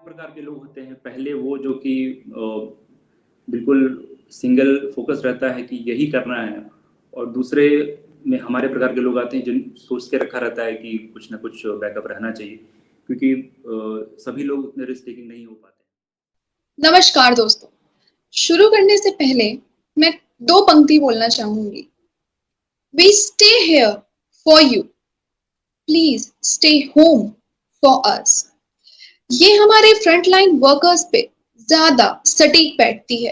प्रकार के लोग होते हैं। पहले वो जो कि बिल्कुल सिंगल फोकस रहता है कि यही करना है, और दूसरे में हमारे प्रकार के लोग आते हैं जिन सोच के रखा रहता है कि कुछ ना कुछ बैकअप रहना चाहिए, क्योंकि सभी लोग उतने रिस्क टेकिंग नहीं हो पाते। नमस्कार दोस्तों, शुरू करने से पहले मैं दो पंक्ति बोलना चाहूंगी। We stay here for you. Please stay home for us. ये हमारे फ्रंटलाइन वर्कर्स पे ज्यादा सटीक बैठती है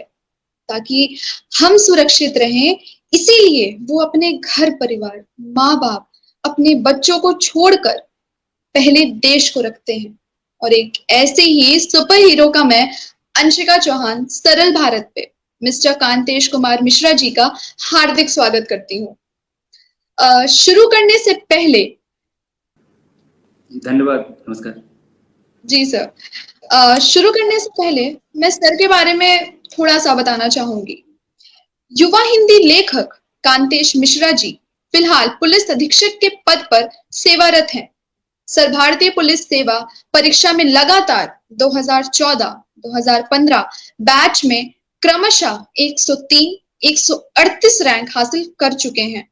ताकि हम सुरक्षित रहें। इसीलिए वो अपने घर परिवार, माँ बाप, अपने बच्चों को छोड़कर पहले देश को रखते हैं। और एक ऐसे ही सुपर हीरो का मैं अंशिका चौहान सरल भारत पे मिस्टर कांतेश कुमार मिश्रा जी का हार्दिक स्वागत करती हूँ। शुरू करने से पहले धन्यवाद, नमस्कार जी सर। शुरू करने से पहले मैं सर के बारे में थोड़ा सा बताना चाहूंगी। युवा हिंदी लेखक कांतेश मिश्रा जी फिलहाल पुलिस अधीक्षक के पद पर सेवारत हैं। सर भारतीय पुलिस सेवा परीक्षा में लगातार 2014, 2015 बैच में क्रमशः 103, 138 रैंक हासिल कर चुके हैं।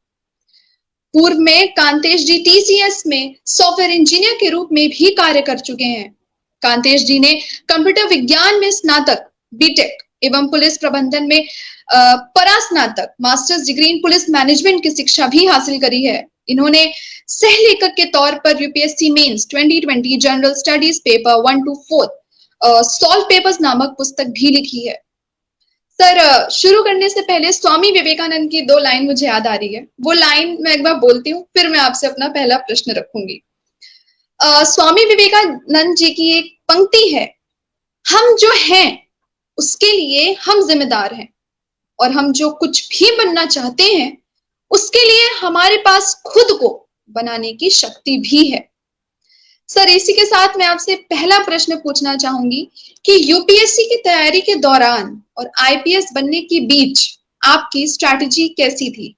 पूर्व में कांतेश जी टीसीएस में सॉफ्टवेयर इंजीनियर के रूप में भी कार्य कर चुके हैं। कांतेश जी ने कंप्यूटर विज्ञान में स्नातक, बीटेक एवं पुलिस प्रबंधन में परास्नातक, masters degree in police management की शिक्षा भी हासिल करी है। इन्होंने सह लेखक के तौर पर UPSC mains 2020 general studies paper 1 to 4 solved papers नामक पुस्तक भी लिखी है। सर, शुरू करने से पहले स्वामी विवेकानंद की दो लाइन मुझे याद आ रही है। वो लाइन मैं एक बार बोलती हूँ, फिर मैं आपसे अपना पहला प्रश्न रखूंगी। स्वामी विवेकानंद जी की एक पंक्ति है, हम जो हैं उसके लिए हम जिम्मेदार हैं, और हम जो कुछ भी बनना चाहते हैं उसके लिए हमारे पास खुद को बनाने की शक्ति भी है। सर, इसी के साथ मैं आपसे पहला प्रश्न पूछना चाहूंगी कि यूपीएससी की तैयारी के दौरान और आईपीएस बनने के बीच आपकी स्ट्रैटेजी कैसी थी?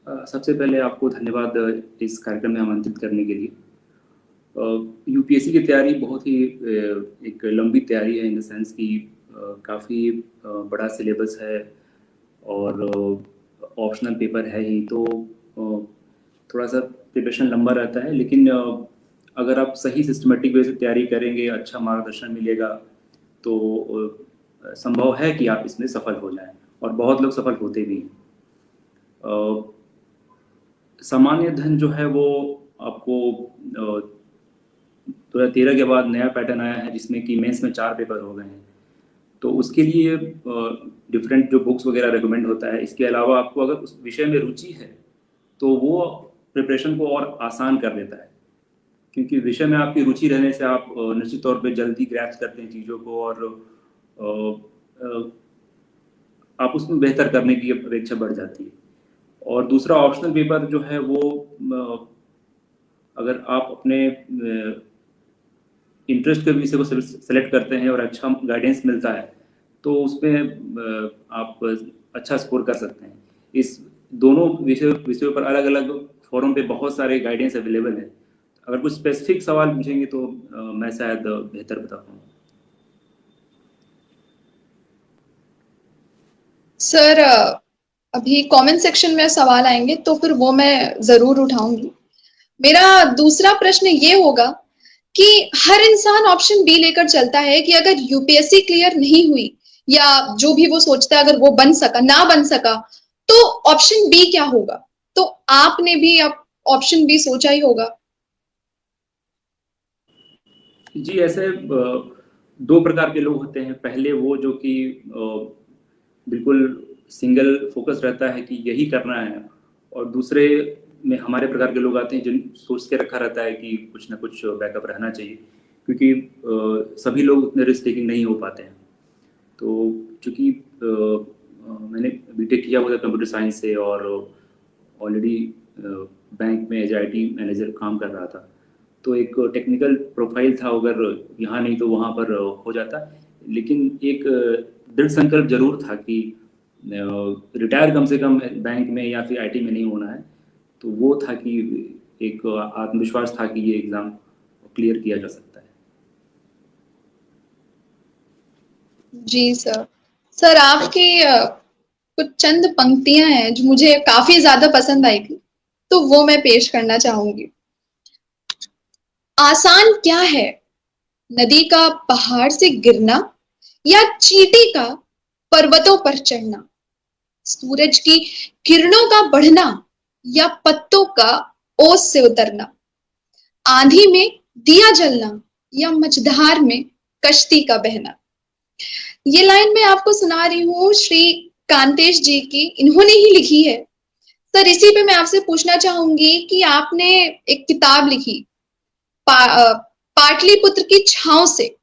सबसे पहले आपको धन्यवाद इस कार्यक्रम में आमंत्रित करने के लिए। यूपीएससी की तैयारी बहुत ही एक लंबी तैयारी है, इन द सेंस कि काफ़ी बड़ा सिलेबस है और ऑप्शनल पेपर है ही, तो थोड़ा सा प्रिपरेशन लंबा रहता है। लेकिन अगर आप सही सिस्टमेटिक वे से तैयारी करेंगे, अच्छा मार्गदर्शन मिलेगा, तो संभव है कि आप इसमें सफल हो जाएं, और बहुत लोग सफल होते भी हैं। सामान्य धन जो है वो आपको 2013 के बाद नया पैटर्न आया है, जिसमें कि मेंस में 4 पेपर हो गए हैं। तो उसके लिए डिफरेंट जो बुक्स वगैरह रिकमेंड होता है। इसके अलावा आपको अगर उस विषय में रुचि है तो वो प्रिपरेशन को और आसान कर देता है, क्योंकि विषय में आपकी रुचि रहने से आप निश्चित तौर पे जल्दी ग्रैस्प करते हैं चीज़ों को, और आप उसमें बेहतर करने की अपेक्षा बढ़ जाती है। और दूसरा ऑप्शनल पेपर जो है वो अगर आप अपने इंटरेस्ट के विषय को सेलेक्ट करते हैं और अच्छा गाइडेंस मिलता है, तो उसमें आप अच्छा स्कोर कर सकते हैं। इस दोनों विषयों पर अलग अलग फोरम पे बहुत सारे गाइडेंस अवेलेबल है। अगर कुछ स्पेसिफिक सवाल पूछेंगे तो मैं शायद बेहतर बता पाऊँ। सर, अभी कमेंट सेक्शन में सवाल आएंगे तो फिर वो मैं जरूर उठाऊंगी। मेरा दूसरा प्रश्न ये होगा कि हर इंसान ऑप्शन बी लेकर चलता है कि अगर यूपीएससी क्लियर नहीं हुई या जो भी वो सोचता है अगर वो बन सका ना बन सका तो ऑप्शन बी क्या होगा। तो आपने भी ऑप्शन बी सोचा ही होगा। जी, ऐसे 2 प्रकार के लोग होते हैं। पहले वो जो कि बिल्कुल सिंगल फोकस रहता है कि यही करना है, और दूसरे में हमारे प्रकार के लोग आते हैं जिन सोच के रखा रहता है कि कुछ ना कुछ बैकअप रहना चाहिए, क्योंकि सभी लोग उतने रिस्क टेकिंग नहीं हो पाते हैं। तो चूँकि मैंने बीटेक किया हुआ था कंप्यूटर साइंस से, और ऑलरेडी बैंक में एज आईटी मैनेजर काम कर रहा था, तो एक टेक्निकल प्रोफाइल था, अगर यहाँ नहीं तो वहाँ पर हो जाता। लेकिन एक दृढ़ संकल्प जरूर था कि रिटायर कम से कम बैंक में या फिर आईटी में नहीं होना है। तो वो था कि एक आत्मविश्वास था कि ये एग्ज़ाम क्लियर किया जा सकता है। जी सर। सर आपकी कुछ चंद पंक्तियां हैं जो मुझे काफी ज्यादा पसंद आई थी, तो वो मैं पेश करना चाहूंगी। आसान क्या है नदी का पहाड़ से गिरना, या चींटी का पर्वतों पर चढ़ना, सूरज की किरणों का बढ़ना या पत्तों का ओस से उतरना, आंधी में दिया जलना या मझधार में कश्ती का बहना। ये लाइन मैं आपको सुना रही हूँ श्री कांतेश जी की, इन्होंने ही लिखी है। सर इसी पे मैं आपसे पूछना चाहूंगी कि आपने एक किताब लिखी पाटलिपुत्र की छांव से,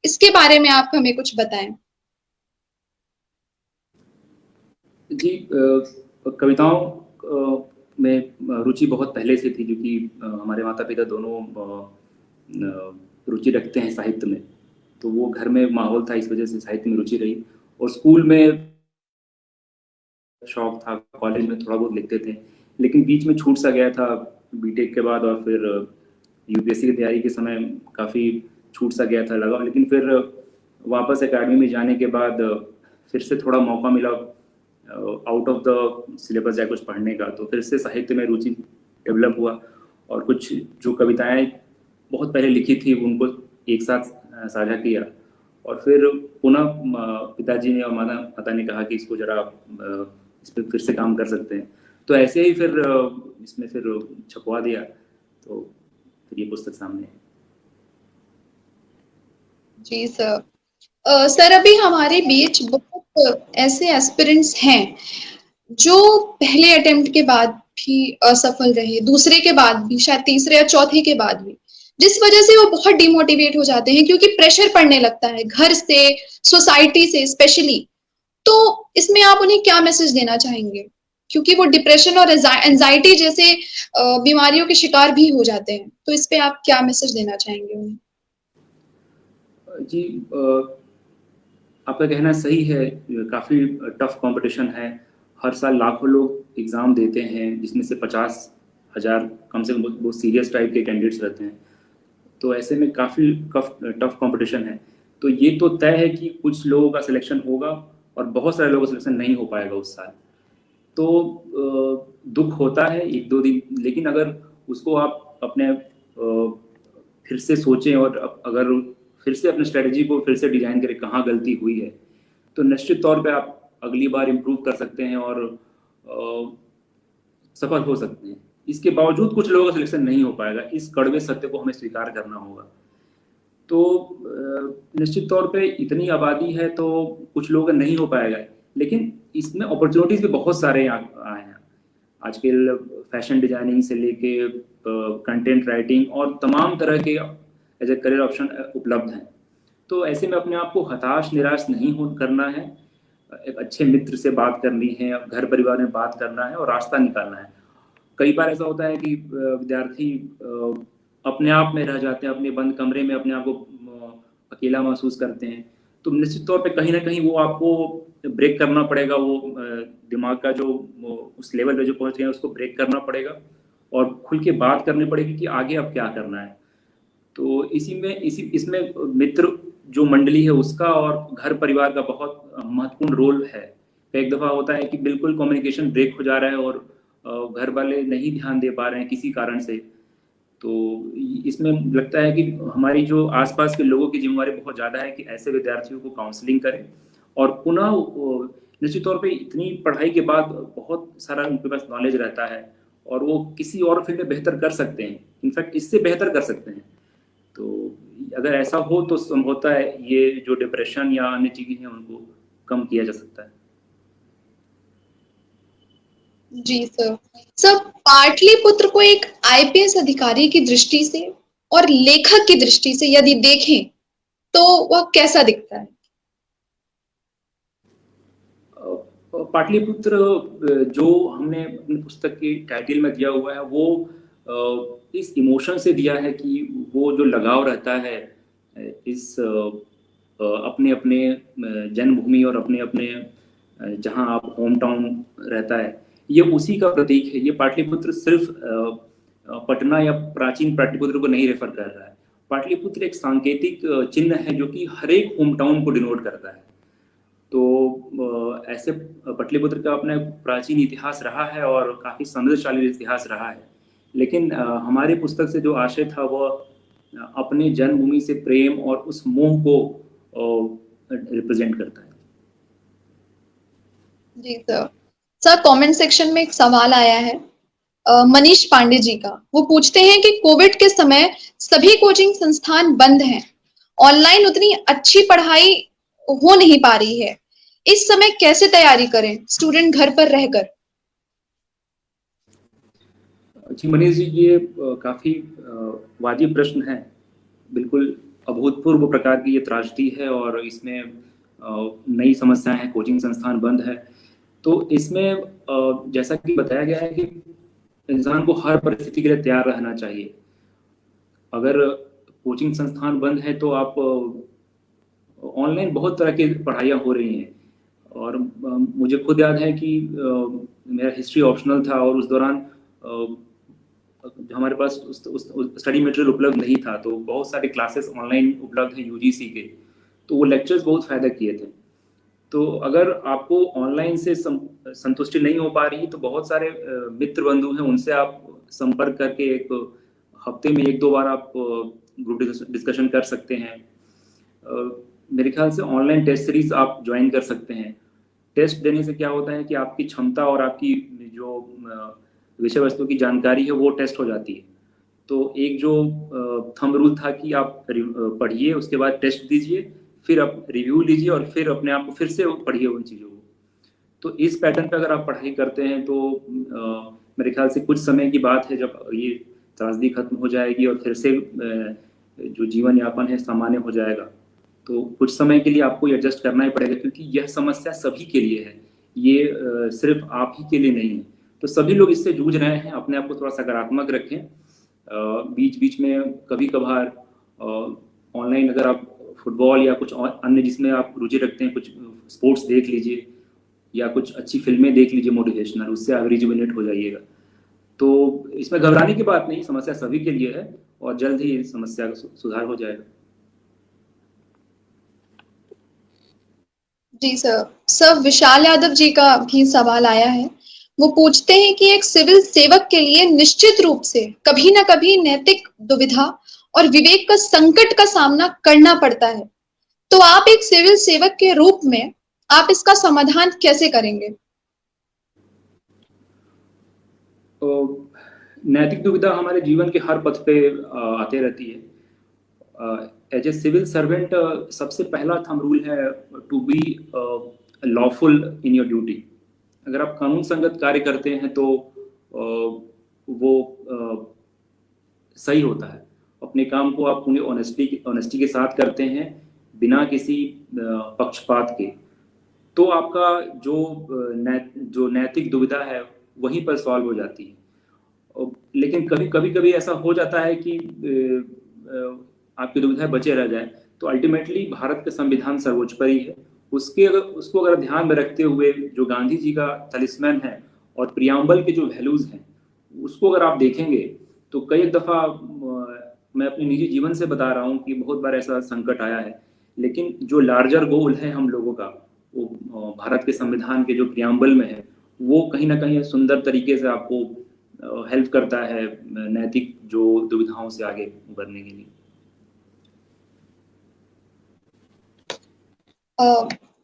इसके बारे में आप हमें कुछ बताएं। जी, कविताओं में रुचि बहुत पहले से थी, क्योंकि हमारे माता पिता दोनों रुचि रखते हैं साहित्य में, तो वो घर में माहौल था, इस वजह से साहित्य में रुचि रही। और स्कूल में शौक था, कॉलेज में थोड़ा बहुत लिखते थे, लेकिन बीच में छूट सा गया था बीटेक के बाद, और फिर यूपीएससी की तैयारी के समय काफ़ी छूट सा गया था लगा। लेकिन फिर वापस एकेडमी में जाने के बाद फिर से थोड़ा मौका मिला आउट ऑफ द सिलेबस या कुछ पढ़ने का, तो फिर से साहित्य में रुचि डेवलप हुआ, और कुछ जो कविताएं बहुत पहले लिखी थी उनको एक साथ साझा किया। और फिर पुनः पिताजी ने और माता ने कहा कि इसको जरा इस पर फिर से काम कर सकते हैं, तो ऐसे ही फिर इसमें फिर छपवा दिया, तो फिर ये पुस्तक सामने है। जी सर। सर अभी हमारे बीच बहुत ऐसे एस्पिरेंट्स हैं जो पहले अटेम्प्ट के बाद भी असफल रहे, दूसरे के बाद भी, शायद तीसरे या चौथे के बाद भी, जिस वजह से वो बहुत डिमोटिवेट हो जाते हैं, क्योंकि प्रेशर पड़ने लगता है घर से, सोसाइटी से स्पेशली। तो इसमें आप उन्हें क्या मैसेज देना चाहेंगे, क्योंकि वो डिप्रेशन और एंजाइटी जैसे बीमारियों के शिकार भी हो जाते हैं, तो इस पे आप क्या मैसेज देना चाहेंगे उन्हें? जी, आपका कहना सही है, काफ़ी टफ कंपटीशन है। हर साल लाखों लोग एग्ज़ाम देते हैं, जिसमें से 50,000 कम से कम बहुत सीरियस टाइप के कैंडिडेट्स रहते हैं, तो ऐसे में काफ़ी टफ कंपटीशन है। तो ये तो तय है कि कुछ लोगों का सिलेक्शन होगा और बहुत सारे लोगों का सिलेक्शन नहीं हो पाएगा उस साल। तो दुख होता है 1-2 दिन, लेकिन अगर उसको आप अपने फिर से सोचें और अगर फिर से अपने स्ट्रेटजी को फिर से डिजाइन करें कहाँ गलती हुई है, तो निश्चित तौर पे आप अगली बार इम्प्रूव कर सकते हैं और सफल हो सकते हैं। इसके बावजूद कुछ लोगों का सिलेक्शन नहीं हो पाएगा, इस कड़वे सत्य को हमें स्वीकार करना होगा। तो निश्चित तौर पे इतनी आबादी है तो कुछ लोगों का नहीं हो पाएगा, लेकिन इसमें अपॉर्चुनिटीज भी बहुत सारे आए हैं। आजकल फैशन डिजाइनिंग से लेके कंटेंट राइटिंग और तमाम तरह के एज ए करियर ऑप्शन उपलब्ध हैं। तो ऐसे में अपने आप को हताश निराश नहीं करना है, एक अच्छे मित्र से बात करनी है, घर परिवार में बात करना है और रास्ता निकालना है। कई बार ऐसा होता है कि विद्यार्थी अपने आप में रह जाते हैं, अपने बंद कमरे में अपने आप को अकेला महसूस करते हैं, तो निश्चित तौर पे कहीं ना कहीं वो आपको ब्रेक करना पड़ेगा, वो दिमाग का जो उस लेवल पे जो पहुंच गए उसको ब्रेक करना पड़ेगा और खुल के बात करनी पड़ेगी कि आगे अब क्या करना है। तो इसमें मित्र जो मंडली है उसका और घर परिवार का बहुत महत्वपूर्ण रोल है। एक दफा होता है कि बिल्कुल कम्युनिकेशन ब्रेक हो जा रहा है और घर वाले नहीं ध्यान दे पा रहे हैं किसी कारण से, तो इसमें लगता है कि हमारी जो आसपास के लोगों की जिम्मेवारी बहुत ज़्यादा है कि ऐसे विद्यार्थियों को काउंसलिंग करें और पुनः निश्चित तौर पे इतनी पढ़ाई के बाद बहुत सारा उनके पास नॉलेज रहता है और वो किसी और फील्ड में बेहतर कर सकते हैं, इनफैक्ट इससे बेहतर कर सकते हैं। तो अगर ऐसा हो तो संभवतः ये जो डिप्रेशन या अन्य चीजें हैं उनको कम किया जा सकता है। जी सर। सर पाटलिपुत्र को एक आईपीएस अधिकारी की दृष्टि से और लेखक की दृष्टि से यदि देखें तो वह कैसा दिखता है? पाटलिपुत्र जो हमने अपनी पुस्तक के टाइटल में दिया हुआ है वो इस इमोशन से दिया है कि वो जो लगाव रहता है इस अपने अपने जन्मभूमि और अपने अपने जहाँ आप होम टाउन रहता है, ये उसी का प्रतीक है। ये पाटलिपुत्र सिर्फ पटना या प्राचीन पाटलिपुत्र को नहीं रेफर कर रहा है, पाटलिपुत्र एक सांकेतिक चिन्ह है जो कि हर एक होम टाउन को डिनोट करता है। तो ऐसे पाटलिपुत्र का अपना प्राचीन इतिहास रहा है और काफ़ी समृद्धशाली इतिहास रहा है। लेकिन हमारी पुस्तक से जो आशय था वह अपने जन्मभूमि से प्रेम और उस मोह को रिप्रेजेंट करता है। जी सर, कमेंट सेक्शन में एक सवाल आया है मनीष पांडे जी का। वो पूछते हैं कि कोविड के समय सभी कोचिंग संस्थान बंद हैं, ऑनलाइन उतनी अच्छी पढ़ाई हो नहीं पा रही है, इस समय कैसे तैयारी करें स्टूडेंट घर पर रहकर? जी मनीष जी, ये काफी वाजिब प्रश्न है। बिल्कुल अभूतपूर्व प्रकार की ये त्रासदी है और इसमें नई समस्याएं हैं, कोचिंग संस्थान बंद है। तो इसमें जैसा कि बताया गया है कि इंसान को हर परिस्थिति के लिए तैयार रहना चाहिए। अगर कोचिंग संस्थान बंद है तो आप ऑनलाइन बहुत तरह की पढ़ाइयाँ हो रही हैं और मुझे खुद याद है कि मेरा हिस्ट्री ऑप्शनल था और उस दौरान हमारे पास स्टडी मटेरियल उपलब्ध नहीं था, तो बहुत सारे क्लासेस ऑनलाइन उपलब्ध हैं यूजीसी के, तो वो लेक्चर्स बहुत फ़ायदा किए थे। तो अगर आपको ऑनलाइन से संतुष्टि नहीं हो पा रही तो बहुत सारे मित्र बंधु हैं, उनसे आप संपर्क करके एक हफ्ते में 1-2 बार आप ग्रुप डिस्कशन कर सकते हैं। मेरे ख्याल से ऑनलाइन टेस्ट सीरीज आप ज्वाइन कर सकते हैं। टेस्ट देने से क्या होता है कि आपकी क्षमता और आपकी जो विषय वस्तु की जानकारी है वो टेस्ट हो जाती है। तो एक जो थंब रूल था कि आप पढ़िए, उसके बाद टेस्ट दीजिए, फिर आप रिव्यू लीजिए और फिर अपने आप को फिर से पढ़िए उन चीज़ों को। तो इस पैटर्न पे अगर आप पढ़ाई करते हैं तो मेरे ख्याल से कुछ समय की बात है जब ये त्रासदी खत्म हो जाएगी और फिर से जो जीवन यापन है सामान्य हो जाएगा। तो कुछ समय के लिए आपको ये एडजस्ट करना ही पड़ेगा, क्योंकि यह समस्या सभी के लिए है, ये सिर्फ आप ही के लिए नहीं है। तो सभी लोग इससे जूझ रहे हैं। अपने आप को थोड़ा सकारात्मक रखें। बीच बीच में कभी कभार ऑनलाइन अगर आप फुटबॉल या कुछ और अन्य जिसमें आप रुचि रखते हैं, कुछ स्पोर्ट्स देख लीजिए या कुछ अच्छी फिल्में देख लीजिए मोटिवेशनल, उससे आप रिजुविनेट हो जाइएगा। तो इसमें घबराने की बात नहीं, समस्या सभी के लिए है और जल्द ही समस्या का सुधार हो जाएगा। जी सर, विशाल यादव जी का भी सवाल आया है। वो पूछते हैं कि एक सिविल सेवक के लिए निश्चित रूप से कभी ना कभी नैतिक दुविधा और विवेक का संकट का सामना करना पड़ता है, तो आप एक सिविल सेवक के रूप में आप इसका समाधान कैसे करेंगे? तो नैतिक दुविधा हमारे जीवन के हर पथ पे आते रहती है। एज ए सिविल सर्वेंट सबसे पहला थंब रूल है to be lawful in your duty. अगर आप कानून संगत कार्य करते हैं तो वो सही होता है। अपने काम को आप पूरी ऑनेस्टी के साथ करते हैं, बिना किसी पक्षपात के, तो आपका जो नैतिक दुविधा है वहीं पर सॉल्व हो जाती है। लेकिन कभी ऐसा हो जाता है कि आपकी दुविधाएं बचे रह जाए, तो अल्टीमेटली भारत का संविधान सर्वोच्च पर ही है। उसको अगर ध्यान में रखते हुए जो गांधी जी का तलिस्मैन है और प्रियम्बल के जो वैल्यूज हैं उसको अगर आप देखेंगे तो कई दफा मैं अपने निजी जीवन से बता रहा हूँ कि बहुत बार ऐसा संकट आया है, लेकिन जो लार्जर गोल है हम लोगों का, वो भारत के संविधान के जो प्रियम्बल में है, वो कहीं ना कहीं सुंदर तरीके से आपको हेल्प करता है नैतिक जो दुविधाओं से आगे उभरने के लिए।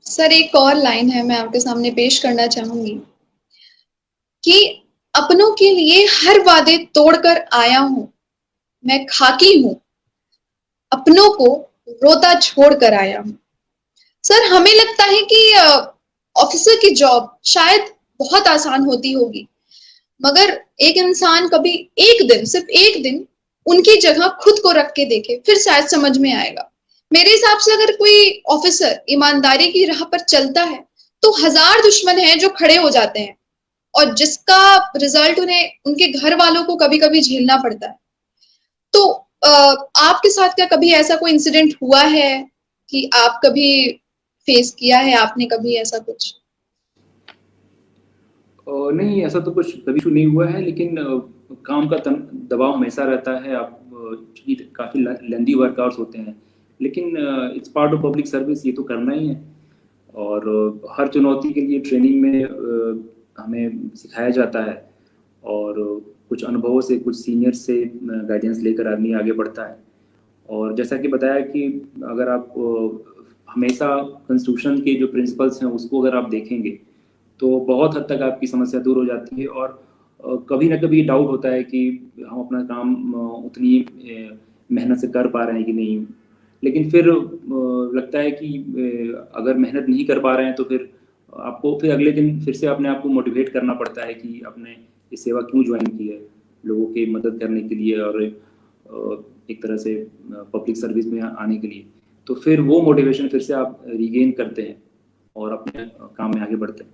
सर, एक और लाइन है मैं आपके सामने पेश करना चाहूंगी कि अपनों के लिए हर वादे तोड़कर आया हूं, मैं खाकी हूं, अपनों को रोता छोड़कर आया हूं। सर, हमें लगता है कि ऑफिसर की जॉब शायद बहुत आसान होती होगी, मगर एक इंसान कभी एक दिन, सिर्फ एक दिन उनकी जगह खुद को रख के देखे, फिर शायद समझ में आएगा। मेरे हिसाब से अगर कोई ऑफिसर ईमानदारी की राह पर चलता है तो 1000 दुश्मन हैं जो खड़े हो जाते हैं और जिसका रिजल्ट उन्हें उनके घर वालों को कभी-कभी झेलना पड़ता है। तो आपके साथ क्या कभी ऐसा कोई इंसिडेंट हुआ है कि आप कभी फेस किया है आपने कभी ऐसा कुछ? नहीं, ऐसा तो कुछ कभी नहीं हुआ है, लेकिन काम का दबाव हमेशा रहता है। आप चूँकि काफ़ी लेंदी वर्कआउट्स होते हैं, लेकिन it's part of public service, ये तो करना ही है। और हर चुनौती के लिए ट्रेनिंग में हमें सिखाया जाता है, और कुछ अनुभवों से, कुछ सीनियर से गाइडेंस लेकर आदमी आगे बढ़ता है। और जैसा कि बताया कि अगर आप हमेशा कॉन्स्टिट्यूशन के जो प्रिंसिपल्स हैं उसको अगर आप देखेंगे तो बहुत हद तक आपकी समस्या दूर हो जाती है। और कभी ना कभी डाउट होता है कि हम अपना काम उतनी मेहनत से कर पा रहे हैं कि नहीं, लेकिन फिर लगता है कि अगर मेहनत नहीं कर पा रहे हैं तो फिर आपको फिर अगले दिन फिर से अपने आप को मोटिवेट करना पड़ता है कि आपने ये सेवा क्यों ज्वाइन की है, लोगों की मदद करने के लिए और एक तरह से पब्लिक सर्विस में आने के लिए। तो फिर वो मोटिवेशन फिर से आप रिगेन करते हैं और अपने काम में आगे बढ़ते हैं।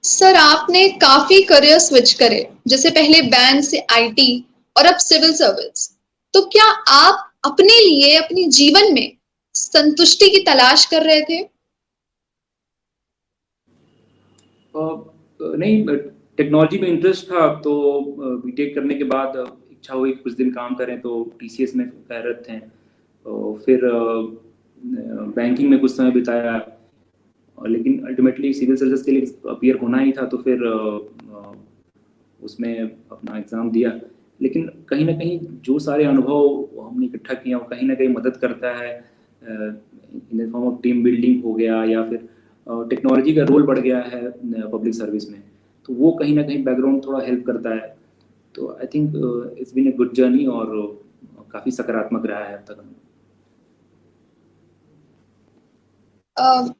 सर, आपने काफी करियर स्विच करे, जैसे पहले बैंक से आईटी और अब सिविल सर्विस। तो क्या आप अपने लिए अपने जीवन में संतुष्टि की तलाश कर रहे थे? नहीं, टेक्नोलॉजी में इंटरेस्ट था, तो बीटेक करने के बाद इच्छा हुई कुछ दिन काम करें, तो टीसीएस में कार्यरत थे। फिर बैंकिंग में कुछ समय बिताया, लेकिन अल्टीमेटली सिविल सर्विस के लिए अपीयर होना ही था, तो फिर उसमें अपना एग्ज़ाम दिया। लेकिन कहीं ना कहीं जो सारे अनुभव हमने इकट्ठा किए वो कहीं ना कहीं मदद करता है, in the form of team building हो गया, या फिर टेक्नोलॉजी का रोल बढ़ गया है पब्लिक सर्विस में, तो वो कहीं ना कहीं बैकग्राउंड थोड़ा हेल्प करता है। तो I think it's been a good journey, और काफ़ी सकारात्मक रहा है अब तक।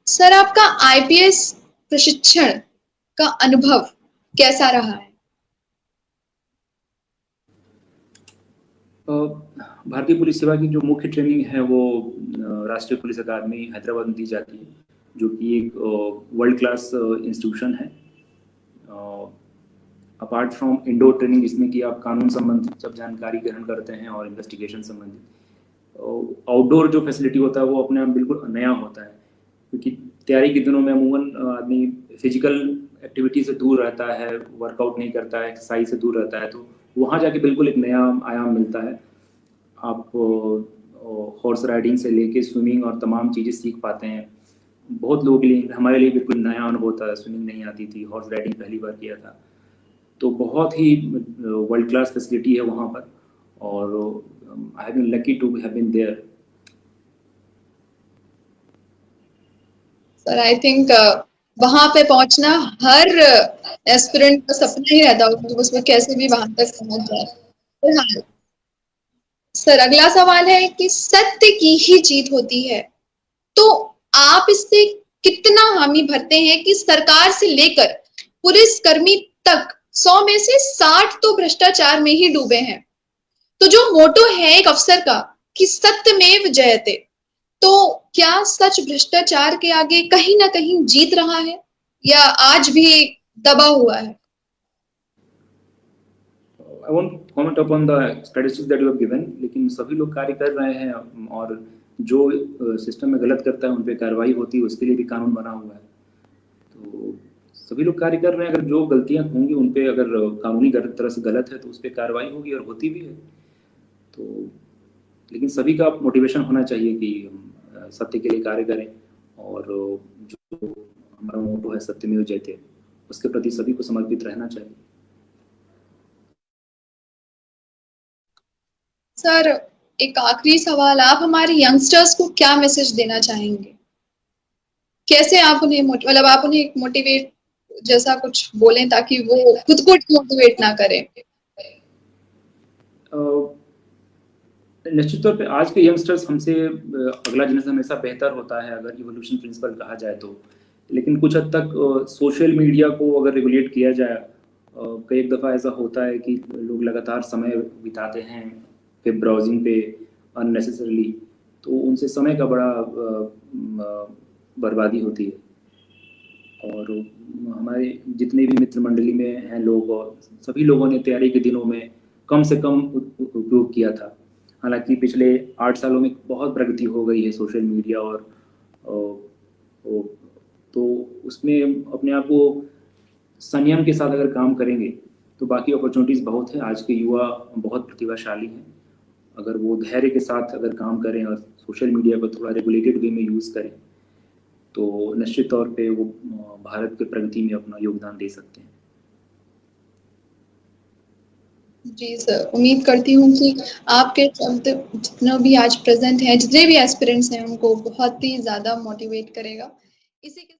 सर, आपका आईपीएस प्रशिक्षण का अनुभव कैसा रहा है? भारतीय पुलिस सेवा की जो मुख्य ट्रेनिंग है वो राष्ट्रीय पुलिस अकादमी हैदराबाद में दी जाती है, जो कि एक वर्ल्ड क्लास इंस्टीट्यूशन है। अपार्ट फ्रॉम इंडोर ट्रेनिंग, जिसमें कि आप कानून संबंधित सब जानकारी ग्रहण करते हैं और इन्वेस्टिगेशन संबंधित, आउटडोर जो फैसिलिटी होता है वो अपने आप बिल्कुल नया होता है, क्योंकि तैयारी के दिनों में अमूमन आदमी फिजिकल एक्टिविटी से दूर रहता है, वर्कआउट नहीं करता है, एक्सरसाइज से दूर रहता है, तो वहाँ जाके बिल्कुल एक नया आयाम मिलता है। आप हॉर्स राइडिंग से लेके स्विमिंग और तमाम चीज़ें सीख पाते हैं। बहुत लोगों के लिए, हमारे लिए बिल्कुल नया अनुभव था, स्विमिंग नहीं आती थी, हॉर्स राइडिंग पहली बार किया था, तो बहुत ही वर्ल्ड क्लास फैसिलिटी है वहाँ पर, और I have been lucky to have been there. Sir, I think वहां पे पहुंचना हर एस्पिरेंट का सपना ही रहता होगा, तो उसमें कैसे भी वहां तक पहुंच जाए। हाँ सर, अगला सवाल है कि सत्य की ही जीत होती है, तो आप इससे कितना हामी भरते हैं कि सरकार से लेकर पुलिस कर्मी तक 100 में से 60 तो भ्रष्टाचार में ही डूबे हैं। तो जो मोटो है एक अफसर का कि सत्यमेव जयते, तो क्या सच भ्रष्टाचार के आगे कहीं ना कहीं जीत रहा है या आज भी दबा हुआ है? I won't comment upon the statistics that you have given, लेकिन सभी लोग कार्य कर रहे हैं, और जो सिस्टम में गलत करता है उन पे कार्रवाई होती है, उसके लिए भी कानून बना हुआ है। तो सभी लोग कार्य कर रहे हैं, अगर जो गलतियां होंगी उन पे अगर कानूनी तरह से गलत है तो उस पर कार्रवाई होगी, और होती भी है। तो लेकिन सभी का मोटिवेशन होना चाहिए कि हम सत्य के लिए कार्य करें, और जो हमारा मोटो है सत्यमेव जयते, उसके प्रति सभी को समर्पित रहना चाहिए। सर, एक आखिरी सवाल, आप हमारे यंगस्टर्स को क्या मैसेज देना चाहेंगे? कैसे आप उन्हें मतलब आप उन्हें एक मोटिवेट जैसा कुछ बोलें ताकि वो खुद को मोटिवेट ना करें? निश्चित तौर पे आज के यंगस्टर्स हमसे, अगला जनरेशन हमेशा बेहतर होता है अगर इवोल्यूशन प्रिंसिपल कहा जाए तो, लेकिन कुछ हद तक सोशल मीडिया को अगर रेगुलेट किया जाए, कई एक दफ़ा ऐसा होता है कि लोग लगातार समय बिताते हैं वेब ब्राउजिंग पे अननेसेसरली, तो उनसे समय का बड़ा बर्बादी होती है। और हमारे जितने भी मित्र मंडली में हैं लोग, सभी लोगों ने तैयारी के दिनों में कम से कम उपयोग किया था। हालांकि पिछले 8 सालों में बहुत प्रगति हो गई है सोशल मीडिया, और तो उसमें अपने आप को संयम के साथ अगर काम करेंगे तो बाकी अपॉर्चुनिटीज़ बहुत है। आज के युवा बहुत प्रतिभाशाली हैं। अगर वो धैर्य के साथ अगर काम करें और सोशल मीडिया को थोड़ा रेगुलेटेड वे में यूज़ करें, तो निश्चित तौर पे वो भारत की प्रगति में अपना योगदान दे सकते हैं। जी सर, उम्मीद करती हूँ कि आपके शब्द जितना भी आज प्रेज़ेंट हैं, जितने भी एस्पिरेंट्स हैं, उनको बहुत ही ज़्यादा मोटिवेट करेगा। इसी के